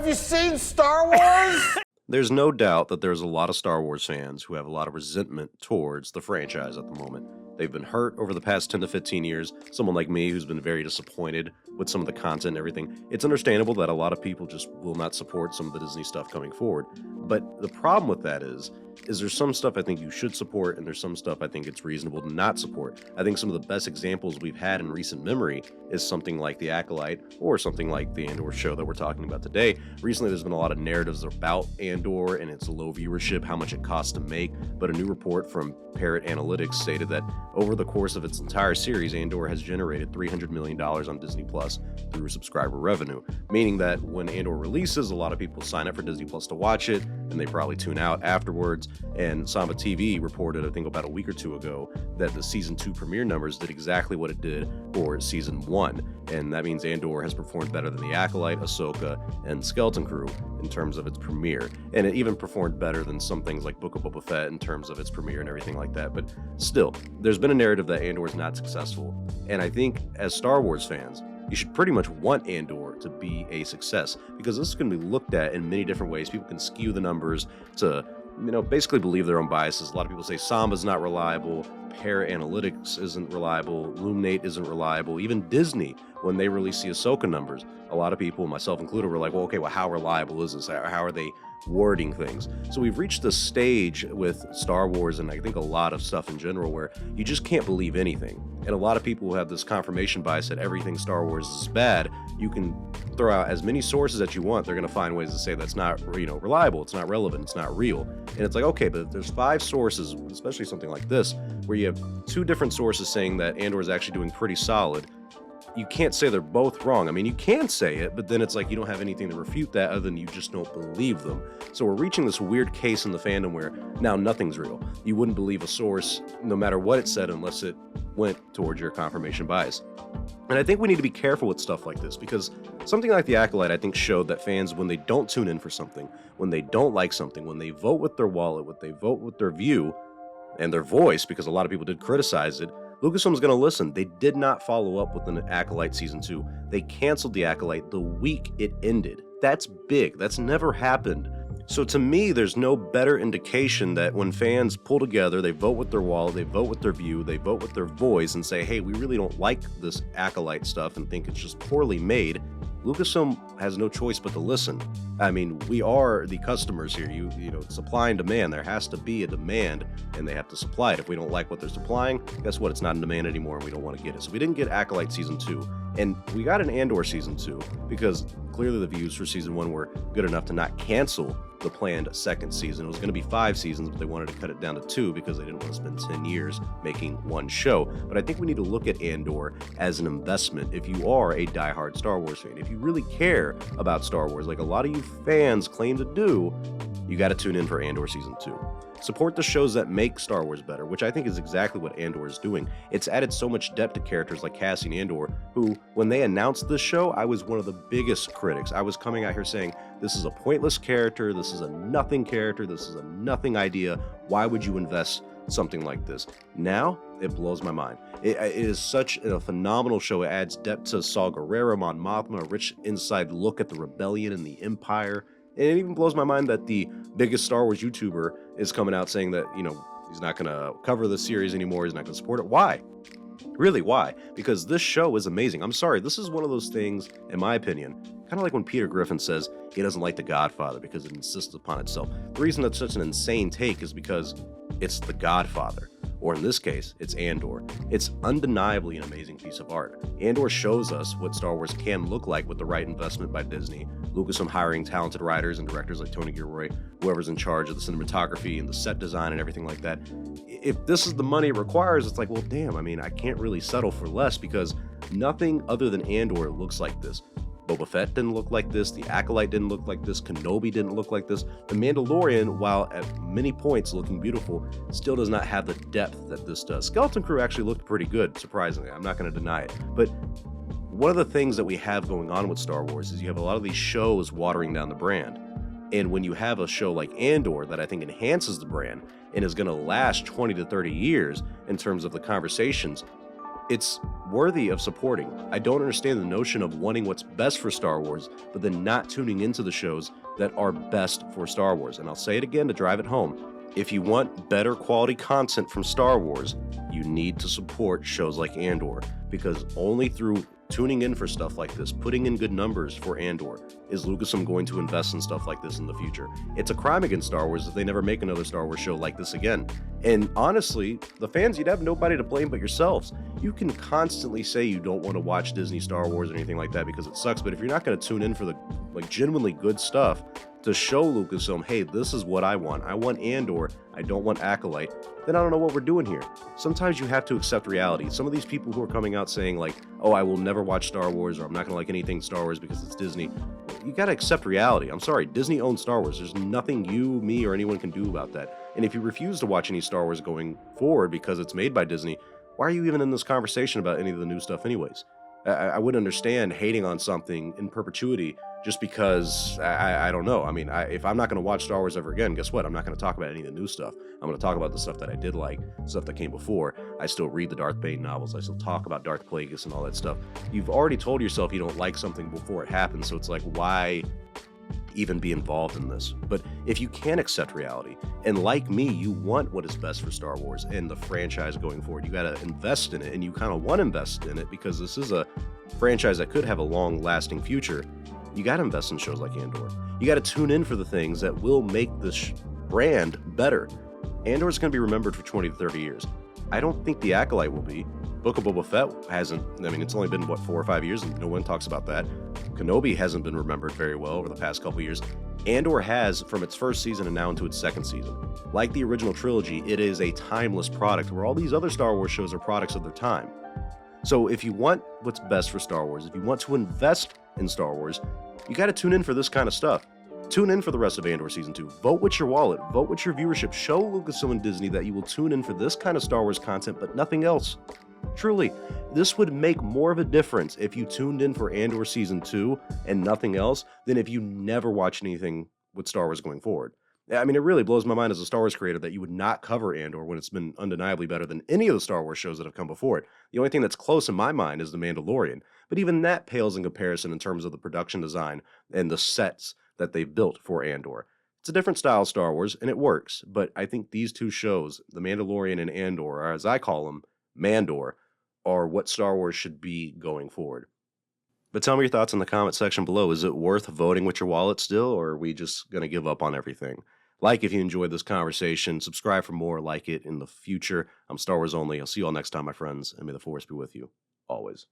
Have you seen Star Wars? There's no doubt that there's a lot of Star Wars fans who have a lot of resentment towards the franchise at the moment. They've been hurt over the past 10 to 15 years. Someone like me who's been very disappointed with some of the content and everything. It's understandable that a lot of people just will not support some of the Disney stuff coming forward. But the problem with that is there's some stuff I think you should support and there's some stuff I think it's reasonable to not support. I think some of the best examples we've had in recent memory is something like The Acolyte or something like the Andor show that we're talking about today. Recently, there's been a lot of narratives about Andor and its low viewership, how much it costs to make, but a new report from Parrot Analytics stated that over the course of its entire series, Andor has generated $300 million on Disney Plus through subscriber revenue, meaning that when Andor releases, a lot of people sign up for Disney Plus to watch it, and they probably tune out afterwards. And Samba TV reported, I think about a week or two ago, that the season 2 premiere numbers did exactly what it did for season 1. And that means Andor has performed better than The Acolyte, Ahsoka, and Skeleton Crew in terms of its premiere. And it even performed better than some things like Book of Boba Fett in terms of its premiere and everything like that. But still, there's been a narrative that Andor is not successful. And I think as Star Wars fans, you should pretty much want Andor to be a success, because this is going to be looked at in many different ways. People can skew the numbers to, basically believe their own biases. A lot of people say Samba's not reliable, Parrot Analytics isn't reliable, Luminate isn't reliable, even Disney, when they release the Ahsoka numbers, a lot of people, myself included, were like, well, okay, well, how reliable is this? How are they wording things? So we've reached this stage with Star Wars, and I think a lot of stuff in general, where you just can't believe anything. And a lot of people who have this confirmation bias that everything Star Wars is bad, you can throw out as many sources that you want, they're going to find ways to say that's not, reliable, it's not relevant, it's not real. And it's like, okay, but if there's 5 sources, especially something like this, where you have 2 different sources saying that Andor is actually doing pretty solid, you can't say they're both wrong. I mean, you can say it, but then it's like you don't have anything to refute that other than you just don't believe them. So we're reaching this weird case in the fandom where now nothing's real. You wouldn't believe a source no matter what it said unless it went towards your confirmation bias. And I think we need to be careful with stuff like this, because something like The Acolyte, I think, showed that fans, when they don't tune in for something, when they don't like something, when they vote with their wallet, when they vote with their view and their voice, because a lot of people did criticize it, Lucasfilm's going to listen. They did not follow up with an Acolyte Season 2. They canceled The Acolyte the week it ended. That's big. That's never happened. So to me, there's no better indication that when fans pull together, they vote with their wallet, they vote with their view, they vote with their voice, and say, hey, we really don't like this Acolyte stuff and think it's just poorly made, Lucasfilm has no choice but to listen. I mean, we are the customers here. Supply and demand. There has to be a demand, and they have to supply it. If we don't like what they're supplying, guess what? It's not in demand anymore, and we don't want to get it. So we didn't get Acolyte Season 2, and we got an Andor Season 2, because clearly the views for Season 1 were good enough to not cancel the planned second season. It was going to be 5 seasons, but they wanted to cut it down to 2 because they didn't want to spend 10 years making one show. But I think we need to look at Andor as an investment if you are a diehard Star Wars fan. If you really care about Star Wars, like a lot of you fans claim to do, you got to tune in for Andor Season 2. Support the shows that make Star Wars better, which I think is exactly what Andor is doing. It's added so much depth to characters like Cassian Andor, who, when they announced this show, I was one of the biggest critics. I was coming out here saying, this is a pointless character, this is a nothing character, this is a nothing idea. Why would you invest something like this? Now, it blows my mind. It is such a phenomenal show. It adds depth to Saw Gerrera, Mon Mothma, a rich inside look at the rebellion and the Empire. And it even blows my mind that the biggest Star Wars YouTuber is coming out saying that, he's not going to cover the series anymore, he's not going to support it. Why? Really, why? Because this show is amazing. I'm sorry, this is one of those things, in my opinion, kind of like when Peter Griffin says he doesn't like The Godfather because it insists upon itself. The reason that's such an insane take is because it's The Godfather. Or in this case, it's Andor. It's undeniably an amazing piece of art. Andor shows us what Star Wars can look like with the right investment by Disney, Lucasfilm hiring talented writers and directors like Tony Gilroy, whoever's in charge of the cinematography and the set design and everything like that. If this is the money it requires, it's like, well, damn, I can't really settle for less, because nothing other than Andor looks like this. Boba Fett didn't look like this, The Acolyte didn't look like this, Kenobi didn't look like this. The Mandalorian, while at many points looking beautiful, still does not have the depth that this does. Skeleton Crew actually looked pretty good, surprisingly. I'm not going to deny it. But one of the things that we have going on with Star Wars is you have a lot of these shows watering down the brand. And when you have a show like Andor that I think enhances the brand and is going to last 20 to 30 years in terms of the conversations, It's worthy of supporting. I don't understand the notion of wanting what's best for Star Wars, but then not tuning into the shows that are best for Star Wars. And I'll say it again to drive it home. If you want better quality content from Star Wars, you need to support shows like Andor, because only through tuning in for stuff like this, putting in good numbers for Andor, is Lucasfilm going to invest in stuff like this in the future. It's a crime against Star Wars if they never make another Star Wars show like this again. And honestly, the fans, you'd have nobody to blame but yourselves. You can constantly say you don't want to watch Disney Star Wars or anything like that because it sucks, but if you're not going to tune in for the genuinely good stuff to show Lucasfilm, hey, this is what I want Andor, I don't want Acolyte, then I don't know what we're doing here. Sometimes you have to accept reality. Some of these people who are coming out saying like, oh, I will never watch Star Wars, or I'm not going to like anything Star Wars because it's Disney, you got to accept reality. I'm sorry, Disney owns Star Wars. There's nothing you, me, or anyone can do about that. And if you refuse to watch any Star Wars going forward because it's made by Disney, why are you even in this conversation about any of the new stuff anyways? I wouldn't understand hating on something in perpetuity just because, I don't know. I mean, if I'm not going to watch Star Wars ever again, guess what? I'm not going to talk about any of the new stuff. I'm going to talk about the stuff that I did like, stuff that came before. I still read the Darth Bane novels. I still talk about Darth Plagueis and all that stuff. You've already told yourself you don't like something before it happens, so it's like, why even be involved in this? But if you can accept reality, and like me, you want what is best for Star Wars and the franchise going forward, you got to invest in it, and you kind of want to invest in it because this is a franchise that could have a long-lasting future. You got to invest in shows like Andor. You got to tune in for the things that will make this brand better. Andor is going to be remembered for 20 to 30 years. I don't think The Acolyte will be. Book of Boba Fett hasn't. I mean, it's only been, 4 or 5 years, and no one talks about that. Kenobi hasn't been remembered very well over the past couple years. Andor has, from its first season and now into its second season. Like the original trilogy, it is a timeless product, where all these other Star Wars shows are products of their time. So if you want what's best for Star Wars, if you want to invest in Star Wars, you got to tune in for this kind of stuff. Tune in for the rest of Andor Season 2. Vote with your wallet. Vote with your viewership. Show Lucasfilm and Disney that you will tune in for this kind of Star Wars content, but nothing else. Truly, this would make more of a difference if you tuned in for Andor Season 2 and nothing else than if you never watch anything with Star Wars going forward. I mean, it really blows my mind as a Star Wars creator that you would not cover Andor when it's been undeniably better than any of the Star Wars shows that have come before it. The only thing that's close in my mind is The Mandalorian, but even that pales in comparison in terms of the production design and the sets that they've built for Andor. It's a different style of Star Wars, and it works, but I think these two shows, The Mandalorian and Andor, or as I call them, Mandor, are what Star Wars should be going forward. But tell me your thoughts in the comment section below. Is it worth voting with your wallet still, or are we just going to give up on everything? Like if you enjoyed this conversation, subscribe for more like it in the future. I'm Star Wars Only. I'll see you all next time, my friends, and may the Force be with you, always.